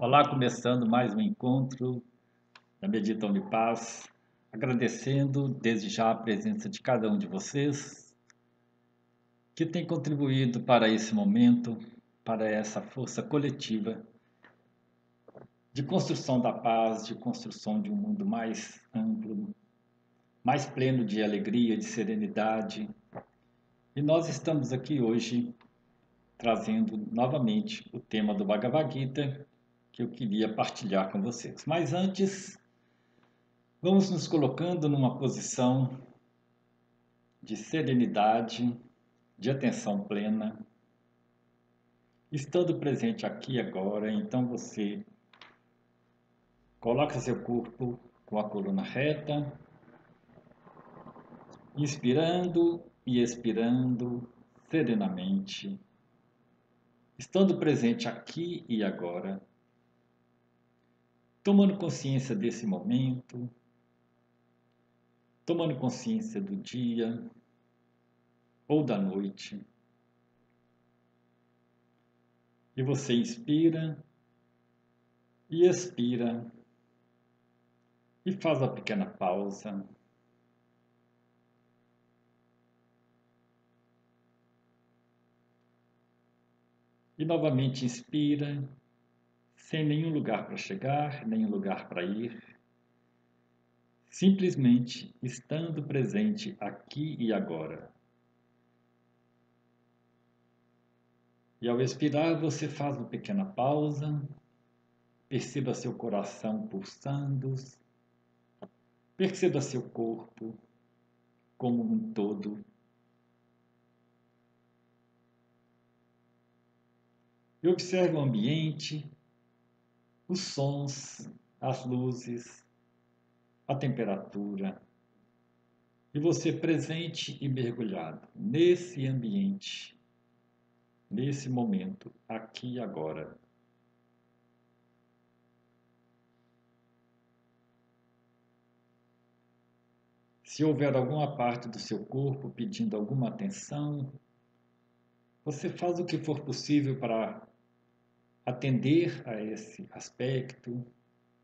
Olá, começando mais um encontro da Meditão de Paz, agradecendo desde já a presença de cada um de vocês que tem contribuído para esse momento, para essa força coletiva de construção da paz, de construção de um mundo mais amplo, mais pleno de alegria, de serenidade. E nós estamos aqui hoje trazendo novamente o tema do Bhagavad Gita que eu queria partilhar com vocês. Mas antes, vamos nos colocando numa posição de serenidade, de atenção plena, estando presente aqui e agora. Então você coloca seu corpo com a coluna reta, inspirando e expirando serenamente, estando presente aqui e agora, tomando consciência desse momento, tomando consciência do dia ou da noite. E você inspira e expira e faz a pequena pausa. E novamente inspira, sem nenhum lugar para chegar, nenhum lugar para ir. Simplesmente estando presente aqui e agora. E ao expirar, você faz uma pequena pausa, perceba seu coração pulsando, perceba seu corpo como um todo. E observe o ambiente, os sons, as luzes, a temperatura. E você presente e mergulhado nesse ambiente, nesse momento, aqui e agora. Se houver alguma parte do seu corpo pedindo alguma atenção, você faz o que for possível para atender a esse aspecto,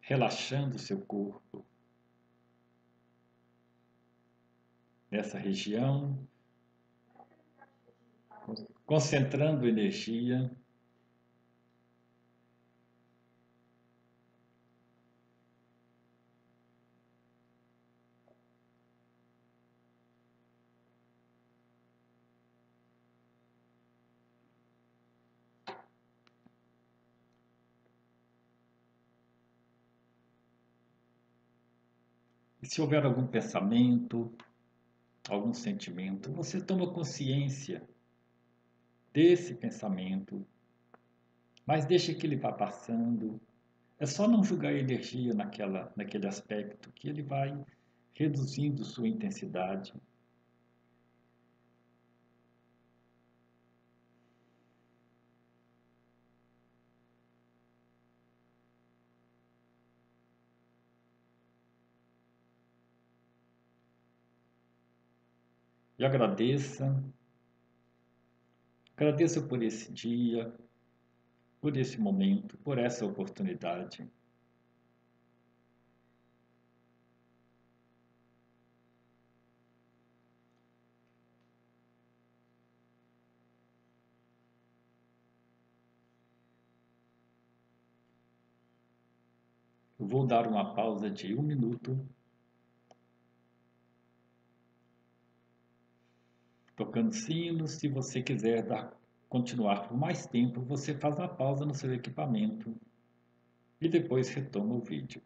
relaxando o seu corpo nessa região, concentrando energia. E se houver algum pensamento, algum sentimento, você toma consciência desse pensamento, mas deixa que ele vá passando. É só não julgar a energia naquele aspecto que ele vai reduzindo sua intensidade. E agradeça por esse dia, por esse momento, por essa oportunidade. Eu vou dar uma pausa de 1 minuto, tocando sinos. Se você quiser continuar por mais tempo, você faz uma pausa no seu equipamento e depois retoma o vídeo.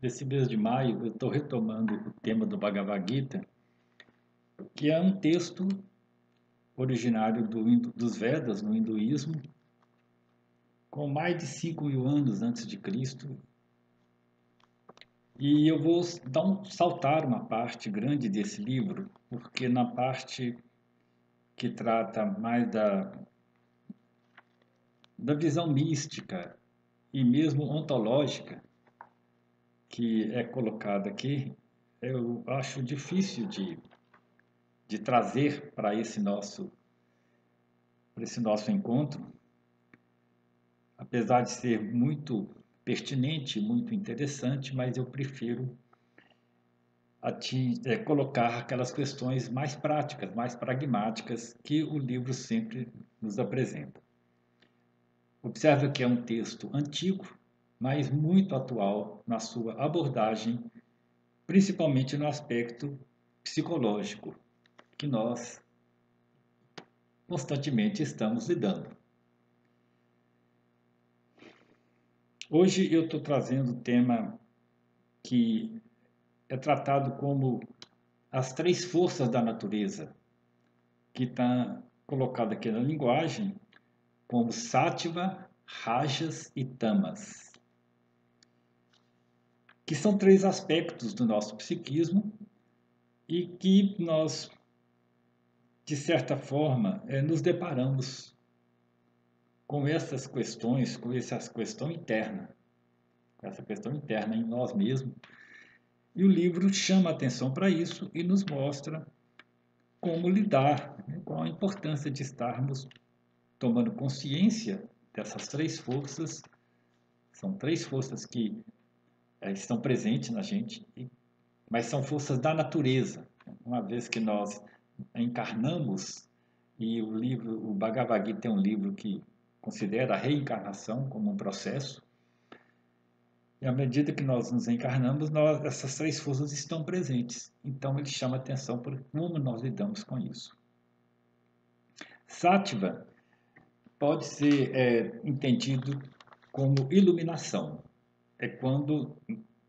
desse mês de maio, eu estou retomando o tema do Bhagavad Gita, que é um texto originário dos Vedas, no hinduísmo, com mais de 5.000 anos antes de Cristo. E eu vou saltar uma parte grande desse livro, porque na parte que trata mais da visão mística e mesmo ontológica que é colocada aqui, eu acho difícil de trazer para esse nosso encontro, apesar de ser muito pertinente, muito interessante, mas eu prefiro colocar aquelas questões mais práticas, mais pragmáticas que o livro sempre nos apresenta. Observe que é um texto antigo, mas muito atual na sua abordagem, principalmente no aspecto psicológico, que nós constantemente estamos lidando. Hoje eu estou trazendo o tema que é tratado como as 3 forças da natureza, que está colocado aqui na linguagem como Sattva, Rajas e Tamas, que são 3 aspectos do nosso psiquismo e que nós, de certa forma, nos deparamos com essas questões, com essa questão interna em nós mesmos. E o livro chama a atenção para isso e nos mostra como lidar, qual a importância de estarmos tomando consciência dessas 3 forças. São 3 forças que estão presentes na gente, mas são forças da natureza. Uma vez que nós encarnamos, e o Bhagavad Gita é um livro que considera a reencarnação como um processo, e à medida que nós nos encarnamos, essas 3 forças estão presentes. Então ele chama atenção por como nós lidamos com isso. Sattva pode ser entendido como iluminação. É quando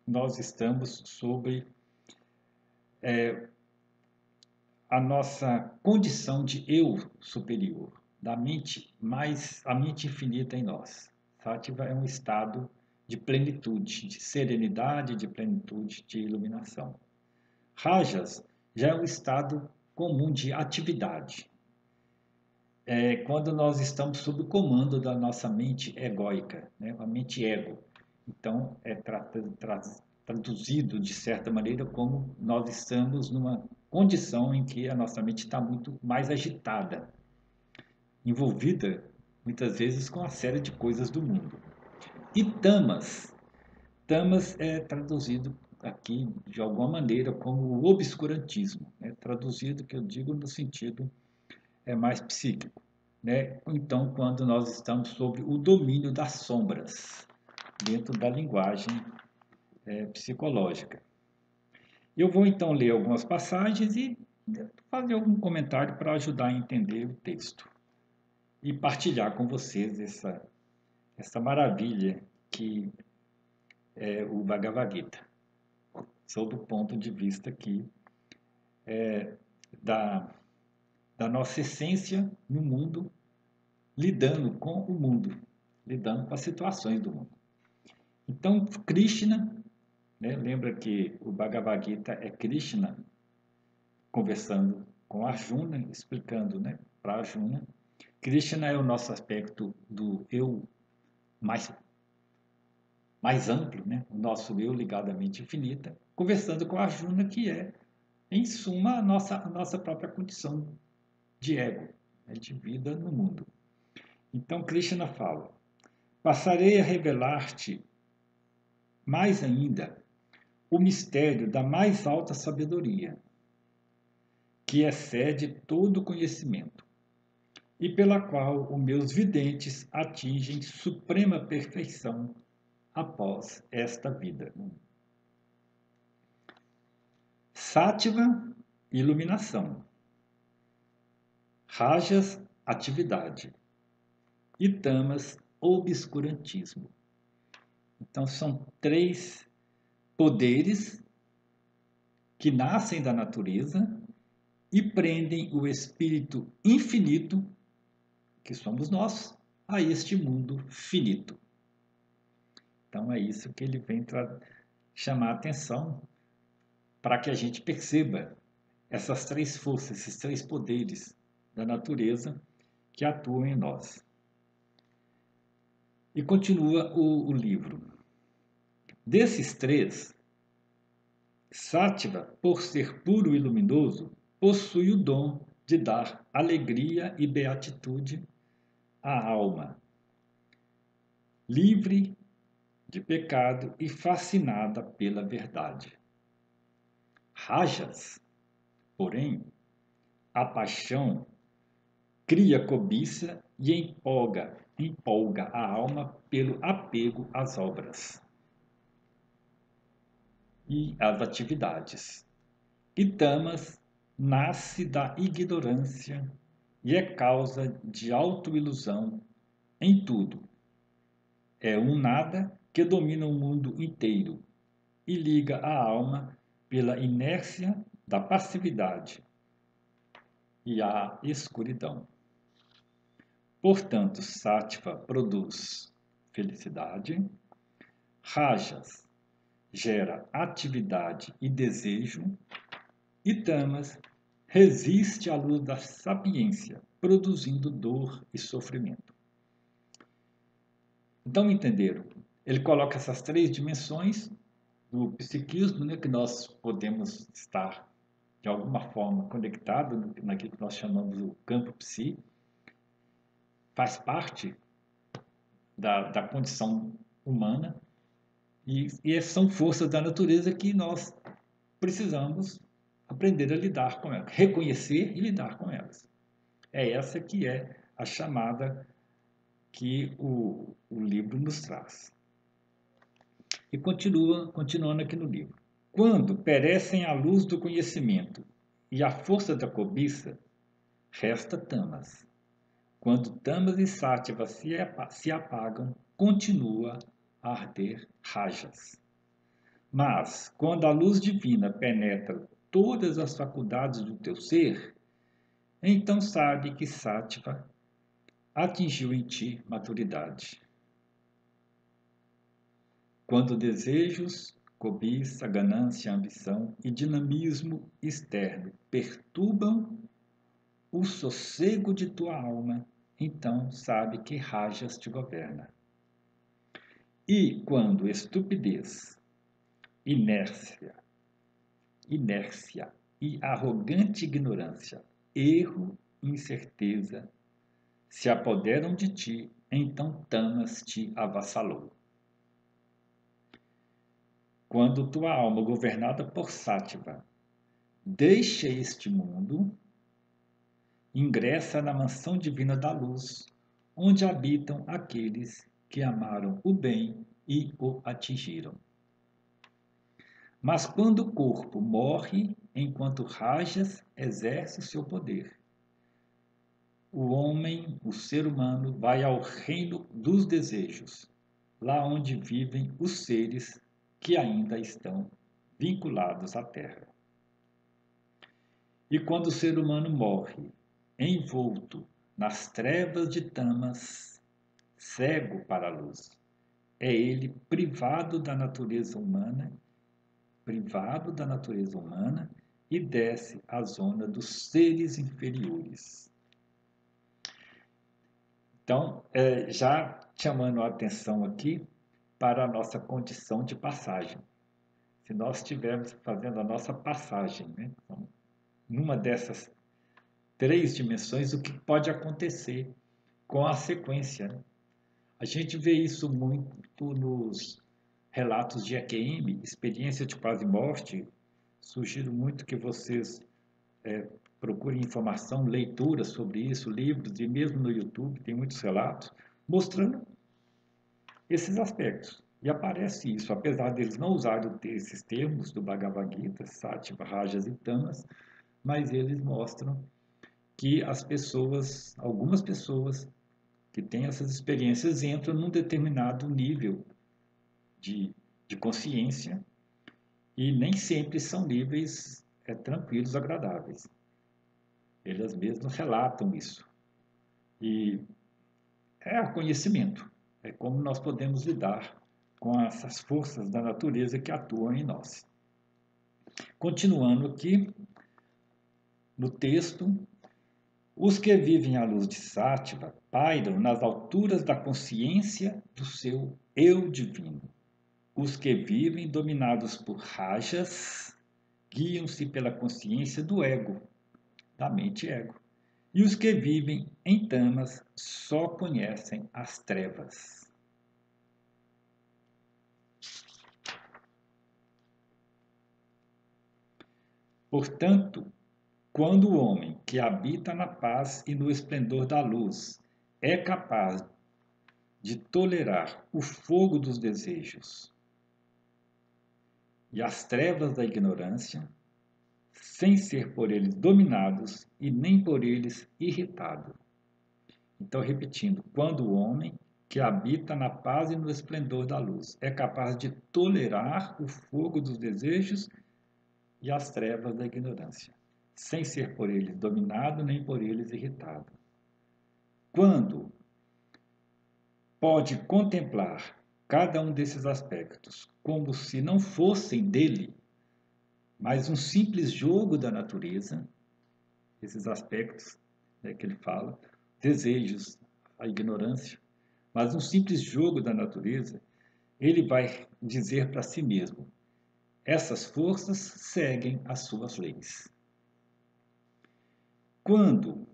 nós estamos sobre a nossa condição de eu superior, a mente infinita em nós. Sattva é um estado de plenitude, de serenidade, de plenitude, de iluminação. Rajas já é um estado comum de atividade. É quando nós estamos sob o comando da nossa mente egóica, né? A mente ego. Então, é traduzido de certa maneira como nós estamos numa condição em que a nossa mente está muito mais agitada, envolvida muitas vezes com a série de coisas do mundo. E tamas. Tamas é traduzido aqui de alguma maneira como o obscurantismo, né? Traduzido, que eu digo no sentido mais psíquico, né? Então, quando nós estamos sobre o domínio das sombras, dentro da linguagem psicológica. Eu vou então ler algumas passagens e fazer algum comentário para ajudar a entender o texto e partilhar com vocês essa maravilha que é o Bhagavad Gita, sob o ponto de vista aqui da nossa essência no mundo, lidando com o mundo, lidando com as situações do mundo. Então, Krishna, né, lembra que o Bhagavad Gita é Krishna conversando com Arjuna, explicando, né, para Arjuna. Krishna é o nosso aspecto do eu mais amplo, né, o nosso eu ligado à mente infinita, conversando com Arjuna, que é, em suma, a nossa própria condição de ego, né, de vida no mundo. Então, Krishna fala: passarei a revelar-te mais ainda o mistério da mais alta sabedoria, que excede todo conhecimento, e pela qual os meus videntes atingem suprema perfeição após esta vida. Sattva, iluminação. Rajas, atividade. E tamas, obscurantismo. Então são 3 poderes que nascem da natureza e prendem o espírito infinito, que somos nós, a este mundo finito. Então é isso que ele vem chamar a atenção para que a gente perceba essas três forças, esses três poderes da natureza que atuam em nós. E continua o livro. Desses três, Sattva, por ser puro e luminoso, possui o dom de dar alegria e beatitude à alma, livre de pecado e fascinada pela verdade. Rajas, porém, a paixão cria cobiça e empolga a alma pelo apego às obras e às atividades. E tamas nasce da ignorância e é causa de autoilusão em tudo. É um nada que domina o mundo inteiro e liga a alma pela inércia da passividade e a escuridão. Portanto, Sattva produz felicidade, Rajas gera atividade e desejo, e Tamas resiste à luz da sapiência, produzindo dor e sofrimento. Então, entenderam? Ele coloca essas três dimensões do psiquismo, né, que nós podemos estar de alguma forma conectados naquilo que nós chamamos do campo psi, faz parte da condição humana e são forças da natureza que nós precisamos aprender a lidar com elas, reconhecer e lidar com elas. É essa que é a chamada que o livro nos traz. E continuando aqui no livro. Quando perecem a luz do conhecimento e a força da cobiça, resta tamas. Quando tamas e sátiva se apagam, continua a arder rajas. Mas, quando a luz divina penetra todas as faculdades do teu ser, então sabe que sátiva atingiu em ti maturidade. Quando desejos, cobiça, ganância, ambição e dinamismo externo perturbam o sossego de tua alma, então sabe que rajas te governa. E quando estupidez, inércia e arrogante ignorância, erro e incerteza se apoderam de ti, então Tamas te avassalou. Quando tua alma, governada por Sattva, deixa este mundo, ingressa na mansão divina da luz, onde habitam aqueles que amaram o bem e o atingiram. Mas quando o corpo morre, enquanto Rajas exerce o seu poder, o homem, o ser humano, vai ao reino dos desejos, lá onde vivem os seres que ainda estão vinculados à Terra. E quando o ser humano morre, envolto nas trevas de Tamas, cego para a luz, é ele privado da natureza humana e desce à zona dos seres inferiores. Então, já chamando a atenção aqui para a nossa condição de passagem. Se nós estivermos fazendo a nossa passagem, né? Então, numa dessas três dimensões, o que pode acontecer com a sequência, né? A gente vê isso muito nos relatos de EQM, experiência de quase morte. Sugiro muito que vocês procurem informação, leitura sobre isso, livros, e mesmo no YouTube tem muitos relatos mostrando esses aspectos. E aparece isso, apesar deles não usarem esses termos do Bhagavad Gita, Sattva, Rajas e Tamas, mas eles mostram que as pessoas, algumas pessoas que têm essas experiências entram num determinado nível de consciência e nem sempre são níveis tranquilos, agradáveis. Eles mesmos relatam isso. E é conhecimento, é como nós podemos lidar com essas forças da natureza que atuam em nós. Continuando aqui no texto, os que vivem à luz de Sátiva pairam nas alturas da consciência do seu eu divino. Os que vivem dominados por rajas guiam-se pela consciência do ego, da mente ego. E os que vivem em tamas só conhecem as trevas. Portanto, quando o homem que habita na paz e no esplendor da luz é capaz de tolerar o fogo dos desejos e as trevas da ignorância, sem ser por eles dominados e nem por eles irritado. Então, repetindo, quando o homem que habita na paz e no esplendor da luz é capaz de tolerar o fogo dos desejos e as trevas da ignorância, sem ser por eles dominado nem por eles irritado. Quando pode contemplar cada um desses aspectos como se não fossem dele, mas um simples jogo da natureza, esses aspectos que ele fala, desejos, a ignorância, mas um simples jogo da natureza, ele vai dizer para si mesmo: essas forças seguem as suas leis. Quando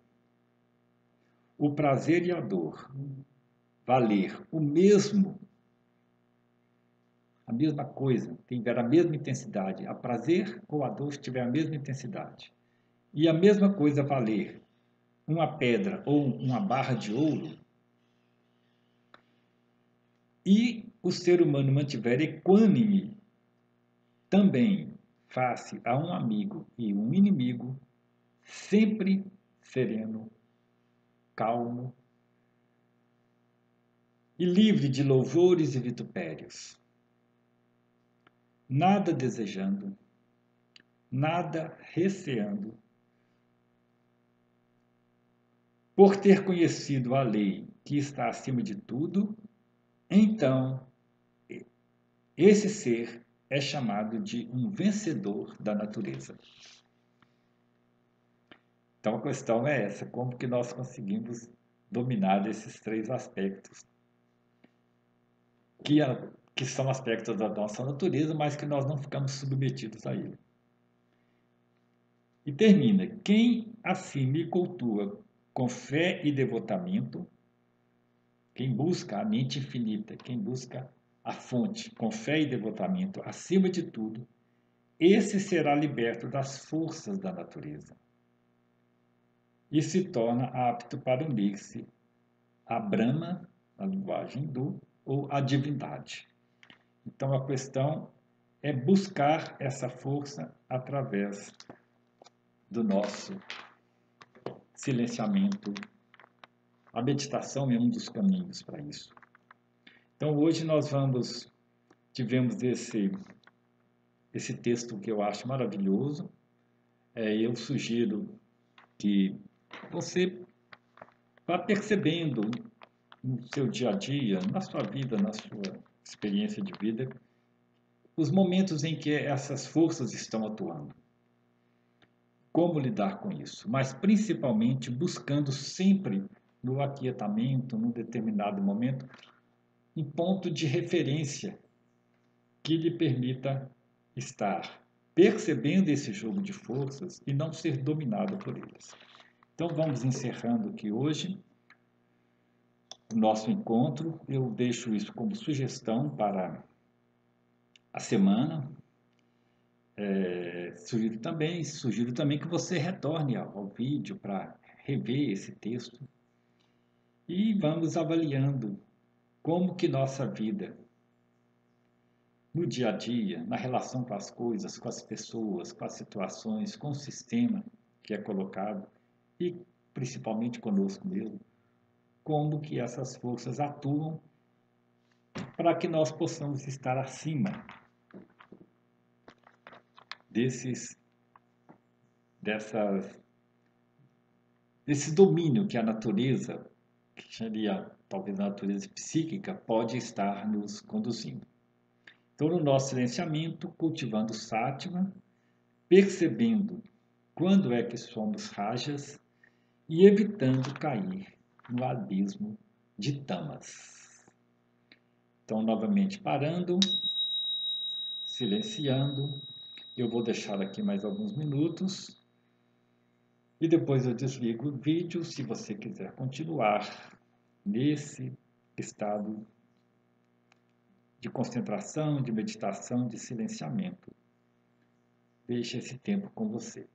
o prazer e a dor valer a mesma coisa, tiver a mesma intensidade, a prazer ou a dor tiver a mesma intensidade, e a mesma coisa valer uma pedra ou uma barra de ouro, e o ser humano mantiver equânime também face a um amigo e um inimigo, sempre sereno, calmo e livre de louvores e vitupérios, nada desejando, nada receando, por ter conhecido a lei que está acima de tudo, então esse ser é chamado de um vencedor da natureza. Então a questão é essa: como que nós conseguimos dominar esses três aspectos que são aspectos da nossa natureza, mas que nós não ficamos submetidos a ele. E termina: quem assim me cultua com fé e devotamento, quem busca a mente infinita, quem busca a fonte com fé e devotamento acima de tudo, esse será liberto das forças da natureza e se torna apto para unir-se a Brahma, na linguagem hindu, ou a divindade. Então a questão é buscar essa força através do nosso silenciamento. A meditação é um dos caminhos para isso. Então hoje nós tivemos esse texto que eu acho maravilhoso. Eu sugiro que você vá percebendo no seu dia a dia, na sua vida, na sua experiência de vida, os momentos em que essas forças estão atuando. Como lidar com isso, mas principalmente buscando sempre no aquietamento, num determinado momento, um ponto de referência que lhe permita estar percebendo esse jogo de forças e não ser dominado por eles. Então vamos encerrando aqui hoje o nosso encontro. Eu deixo isso como sugestão para a semana. Sugiro também que você retorne ao vídeo para rever esse texto e vamos avaliando como que nossa vida, no dia a dia, na relação com as coisas, com as pessoas, com as situações, com o sistema que é colocado e principalmente conosco mesmo, como que essas forças atuam para que nós possamos estar acima desse domínio que a natureza, que seria talvez a natureza psíquica, pode estar nos conduzindo. Então, no nosso silenciamento, cultivando sáttva, percebendo quando é que somos rajas e evitando cair no abismo de tamas. Então, novamente parando, silenciando, eu vou deixar aqui mais alguns minutos e depois eu desligo o vídeo se você quiser continuar nesse estado de concentração, de meditação, de silenciamento. Deixe esse tempo com você.